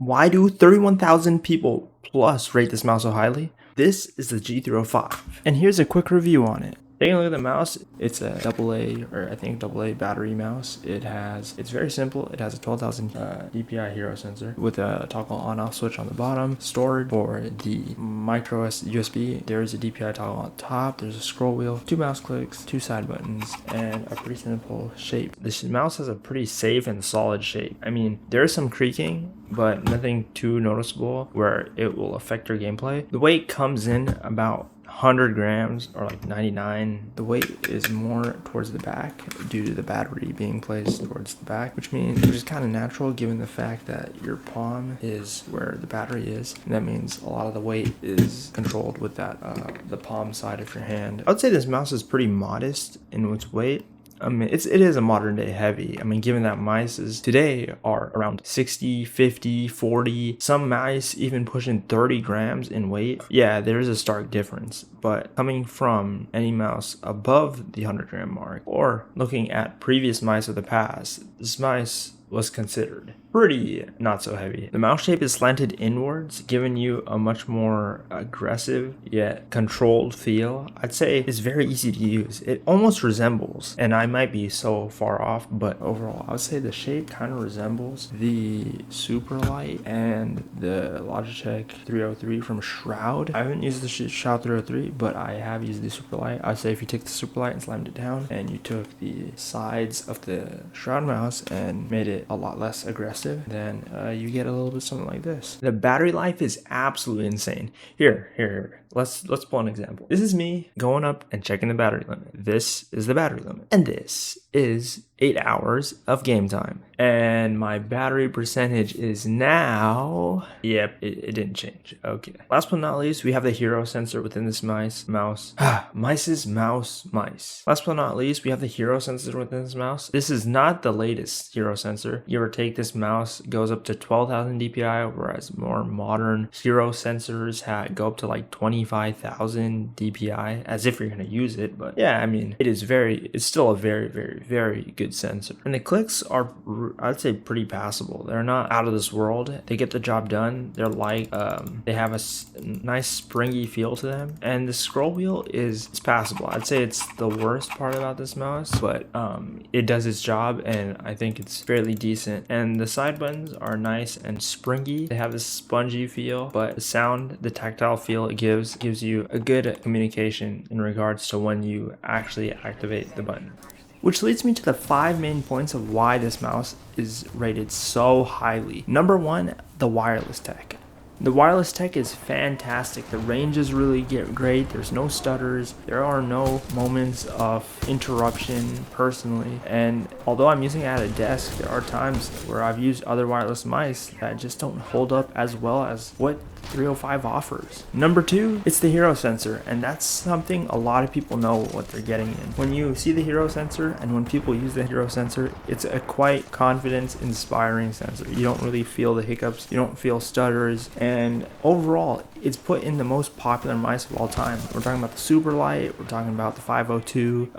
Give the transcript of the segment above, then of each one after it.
Why do 31,000 people plus rate this mouse so highly? This is the G305, and here's a quick review on it. Taking a look at the mouse, it's a AA, or I think AA battery mouse. It's very simple. It has a 12,000 DPI hero sensor with a toggle on-off switch on the bottom. Stored for the micro USB. There is a DPI toggle on top. There's a scroll wheel, 2 mouse clicks, 2 side buttons, and a pretty simple shape. This mouse has a pretty safe and solid shape. I mean, there is some creaking, but nothing too noticeable where it will affect your gameplay. The weight comes in about 100 grams or like 99. The weight is more towards the back due to the battery being placed towards the back, which is kind of natural given the fact that your palm is where the battery is, and that means a lot of the weight is controlled with that the palm side of your hand. I would say this mouse is pretty modest in its weight. I mean, it is a modern day heavy. I mean, given that mice today are around 60, 50, 40, some mice even pushing 30 grams in weight. Yeah, there is a stark difference, but coming from any mouse above the 100 gram mark or looking at previous mice of the past, this mice was considered pretty not so heavy. The mouse shape is slanted inwards, giving you a much more aggressive yet controlled feel. I'd say it's very easy to use. It almost resembles, and I might be so far off, but overall I would say the shape kind of resembles the Superlight and the Logitech 303 from Shroud. I haven't used the Shroud 303, but I have used the Superlight. I'd say if you took the Superlight and slammed it down and you took the sides of the Shroud mouse and made it a lot less aggressive, then you get a little bit something like this. The battery life is absolutely insane. Here. Let's pull an example. This is me going up and checking the battery limit. This is the battery limit, and this is 8 hours of game time. And my battery percentage is now, yep, it didn't change. Okay. Last but not least, we have the hero sensor within this mouse. Last but not least, we have the hero sensor within this mouse. This is not the latest hero sensor. Give or take, this mouse goes up to 12,000 DPI, whereas more modern hero sensors go up to like 25,000 DPI, as if you're going to use it. But yeah, I mean, it's still a very, very, very good sensor. And the clicks are, I'd say, pretty passable. They're not out of this world. They get the job done. They're like, they have a nice springy feel to them. And the scroll wheel is passable. I'd say it's the worst part about this mouse, but it does its job, and I think it's fairly decent. And the side buttons are nice and springy. They have this spongy feel, but the sound, the tactile feel it gives you a good communication in regards to when you actually activate the button. Which leads me to the 5 main points of why this mouse is rated so highly. Number 1, the wireless tech. The wireless tech is fantastic. The range is really great. There's no stutters. There are no moments of interruption personally. And although I'm using it at a desk, there are times where I've used other wireless mice that just don't hold up as well as what 305 offers. Number 2, it's the hero sensor, and that's something a lot of people know what they're getting in. When you see the hero sensor and when people use the hero sensor, it's a quite confidence-inspiring sensor. You don't really feel the hiccups, you don't feel stutters, and overall, it's put in the most popular mice of all time. We're talking about the Superlight, we're talking about the 502.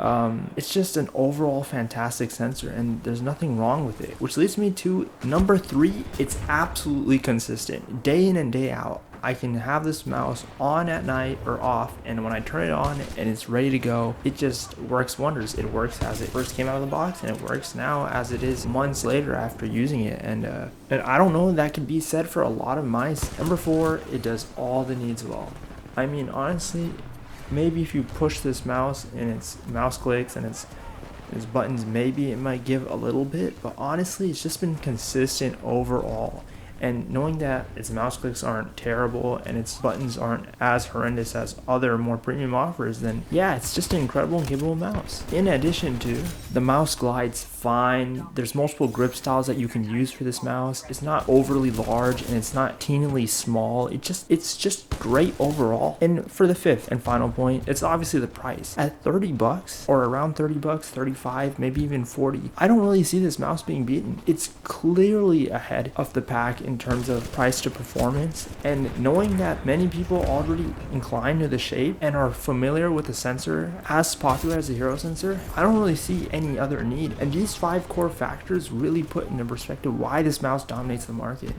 It's just an overall fantastic sensor, and there's nothing wrong with it. Which leads me to number 3, it's absolutely consistent. Day in and day out, I can have this mouse on at night or off, and when I turn it on and it's ready to go, it just works wonders. It works as it first came out of the box, and it works now as it is months later after using it. And I don't know, that can be said for a lot of mice. Number 4, it does all the needs well. I mean, honestly, maybe if you push this mouse and its mouse clicks and its buttons, maybe it might give a little bit, but honestly, it's just been consistent overall. And knowing that its mouse clicks aren't terrible and its buttons aren't as horrendous as other more premium offers, then yeah, it's just an incredible and capable mouse. In addition to, the mouse glides fine. There's multiple grip styles that you can use for this mouse. It's not overly large and it's not teenily small. It's just great overall. And for the 5th and final point, it's obviously the price. At 30 bucks or around 30 bucks, 35, maybe even 40, I don't really see this mouse being beaten. It's clearly ahead of the pack in terms of price to performance, and knowing that many people already incline to the shape and are familiar with the sensor as popular as the hero sensor, I don't really see any other need. And these 5 core factors really put into perspective why this mouse dominates the market.